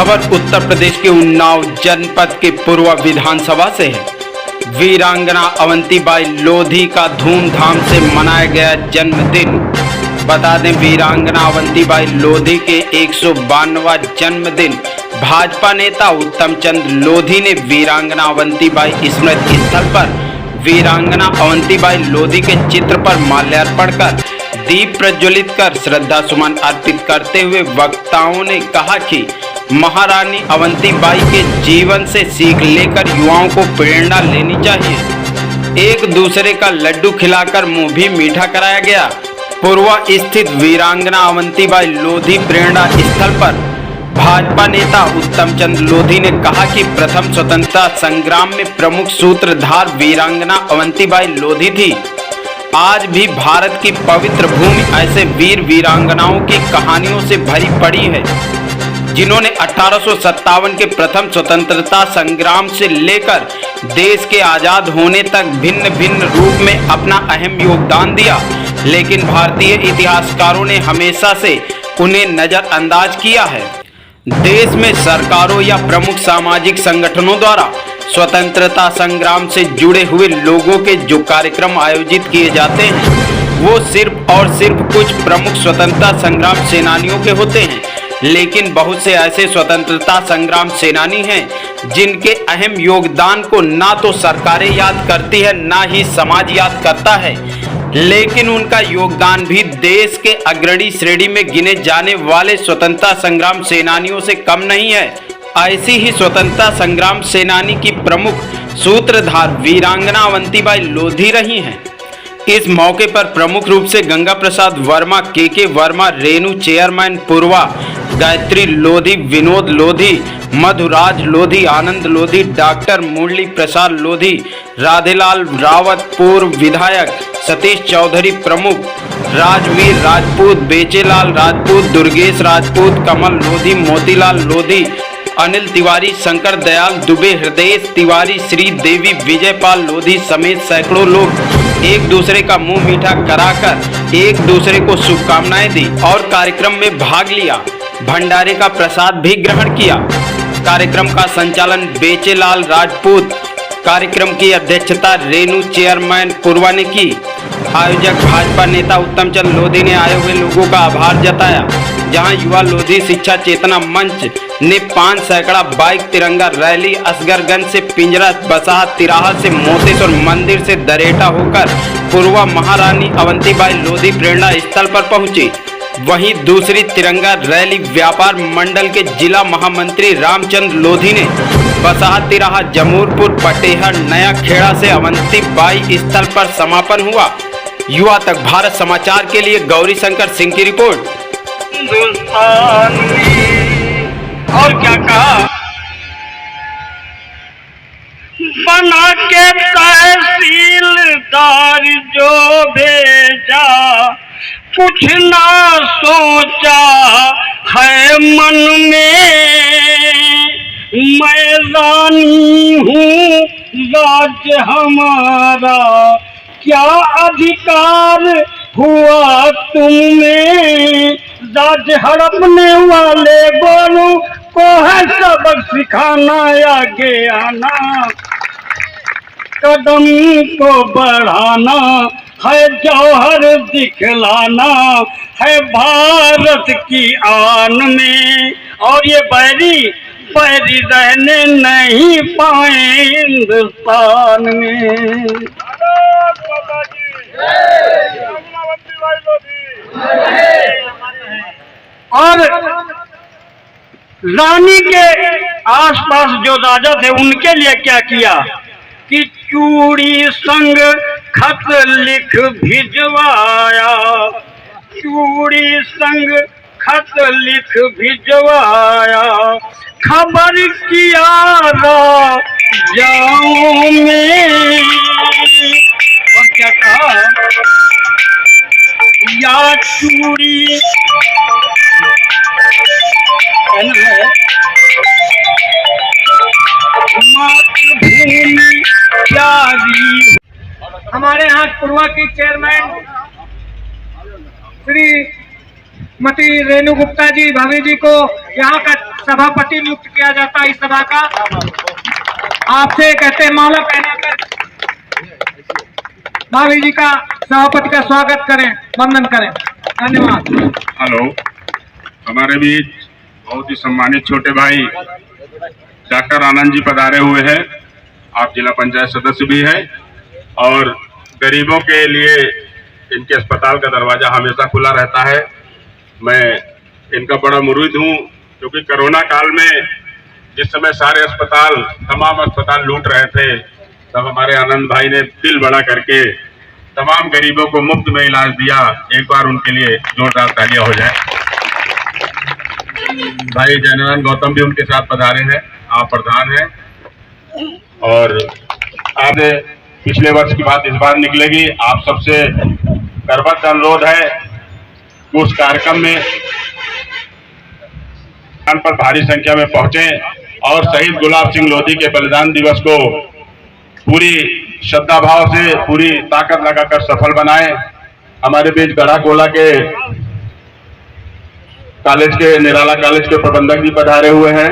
खबर उत्तर प्रदेश के उन्नाव जनपद के पूर्व विधानसभा से है। वीरांगना अवंतीबाई लोधी का धूमधाम से मनाया गया जन्मदिन। बता दें, वीरांगना अवंतीबाई लोधी के 152वां जन्मदिन भाजपा नेता उत्तम चंद लोधी ने वीरांगना अवंतीबाई स्मृति स्थल पर वीरांगना अवंतीबाई लोधी के चित्र पर माल्यार्पण कर दीप प्रज्वलित कर श्रद्धा सुमन अर्पित करते हुए वक्ताओं ने कहा कि महारानी अवंतीबाई के जीवन से सीख लेकर युवाओं को प्रेरणा लेनी चाहिए। एक दूसरे का लड्डू खिलाकर मुंह भी मीठा कराया गया। पूर्व स्थित वीरांगना अवंतीबाई लोधी प्रेरणा स्थल पर भाजपा नेता उत्तम चंद लोधी ने कहा कि प्रथम स्वतंत्रता संग्राम में प्रमुख सूत्रधार वीरांगना अवंतीबाई लोधी थी। आज भी भारत की पवित्र भूमि ऐसे वीर वीरांगनाओं की कहानियों से भरी पड़ी है, जिन्होंने 1857 के प्रथम स्वतंत्रता संग्राम से लेकर देश के आजाद होने तक भिन्न भिन्न रूप में अपना अहम योगदान दिया। लेकिन भारतीय इतिहासकारों ने हमेशा से उन्हें नजरअंदाज किया है। देश में सरकारों या प्रमुख सामाजिक संगठनों द्वारा स्वतंत्रता संग्राम से जुड़े हुए लोगों के जो कार्यक्रम आयोजित किए जाते हैं, वो सिर्फ और सिर्फ कुछ प्रमुख स्वतंत्रता संग्राम सेनानियों के होते हैं। लेकिन बहुत से ऐसे स्वतंत्रता संग्राम सेनानी हैं जिनके अहम योगदान को ना तो सरकारें याद करती है, ना ही समाज याद करता है, लेकिन उनका योगदान भी देश के अग्रणी श्रेणी में गिने जाने वाले स्वतंत्रता संग्राम सेनानियों से कम नहीं है। ऐसी ही स्वतंत्रता संग्राम सेनानी की प्रमुख सूत्रधार वीरांगना अवंतीबाई लोधी रही हैं। इस मौके पर प्रमुख रूप से गंगा प्रसाद वर्मा, के वर्मा, रेणु चेयरमैन पूर्वा, गायत्री लोधी, विनोद लोधी, मधुराज लोधी, आनंद लोधी, डॉक्टर मुरली प्रसाद लोधी, राधेलाल रावत पूर्व विधायक, सतीश चौधरी प्रमुख, राजवीर राजपूत, बेचेलाल राजपूत, दुर्गेश राजपूत, कमल लोधी, मोतीलाल लोधी, अनिल तिवारी, शंकर दयाल दुबे, हृदय तिवारी, श्री देवी, विजयपाल लोधी समेत सैकड़ों लोग एक दूसरे का मुंह मीठा कराकर एक दूसरे को शुभकामनाएं दी और कार्यक्रम में भाग लिया। भंडारे का प्रसाद भी ग्रहण किया। कार्यक्रम का संचालन बेचेलाल राजपूत, कार्यक्रम की अध्यक्षता रेणु चेयरमैन पूर्वा ने की। आयोजक भाजपा नेता उत्तम चंद लोधी ने आए हुए लोगों का आभार जताया। जहां युवा लोधी शिक्षा चेतना मंच ने 5 सैकड़ा बाइक तिरंगा रैली असगरगंज से पिंजरा बसाह तिराहा से मोतेश्वर मंदिर से दरेटा होकर पूर्वा महारानी अवंतीबाई लोधी प्रेरणा स्थल पर पहुंची। वहीं दूसरी तिरंगा रैली व्यापार मंडल के जिला महामंत्री रामचंद्र लोधी ने बसाह तिराहा, जमूरपुर, पटेहर, नया खेड़ा से अवंतीबाई स्थल पर समापन हुआ। युवा तक भारत समाचार के लिए गौरी शंकर सिंह की रिपोर्ट। और क्या कहा, बना के तहसीलदार जो भेजा, कुछ ना सोचा है मन में, मैं रानी हूँ राज हमारा, क्या अधिकार हुआ तुम्हें, राज हड़पने वाले गोरू को है सबक सिखाना, आगे आना कदम को बढ़ाना है, जौहर दिखलाना है भारत की आन में, और ये बैरी रहने नहीं पाए हिंदुस्तान में। और रानी के आसपास जो राजा थे उनके लिए क्या किया कि चूड़ी संग खत लिख भिजवाया, चूड़ी संग खत लिख भिजवाया, खबर किया राजाओं में। और क्या कहा, या चूड़ी मातृभूमि प्यारी। हमारे यहाँ पूर्वा की चेयरमैन श्री मती रेणु गुप्ता जी, भाभी जी को यहाँ का सभापति नियुक्त किया जाता है इस सभा का। आपसे कहते हैं माला पहनाकर भाभी जी का सभापति का स्वागत करें, वंदन करें। धन्यवाद। हेलो, हमारे बीच बहुत ही सम्मानित छोटे भाई डॉक्टर आनंद जी पधारे हुए हैं। आप जिला पंचायत सदस्य भी हैं और गरीबों के लिए इनके अस्पताल का दरवाजा हमेशा खुला रहता है। मैं इनका बड़ा मुरीद हूँ, क्योंकि कोरोना काल में जिस समय सारे अस्पताल, तमाम अस्पताल लूट रहे थे, तब हमारे आनंद भाई ने दिल बड़ा करके तमाम गरीबों को मुफ्त में इलाज दिया। एक बार उनके लिए जोरदार तालियां हो जाए। भाई जयनारायण गौतम भी उनके साथ पधारे हैं। आप प्रधान हैं और आज पिछले वर्ष की बात इस बार निकलेगी। आप सबसे करबद्ध अनुरोध है कि उस कार्यक्रम में पर भारी संख्या में पहुंचे और शहीद गुलाब सिंह लोधी के बलिदान दिवस को पूरी श्रद्धा भाव से, पूरी ताकत लगाकर सफल बनाएं। हमारे बीच गढ़ा कोला के कॉलेज के, निराला कॉलेज के प्रबंधक भी पधारे हुए हैं।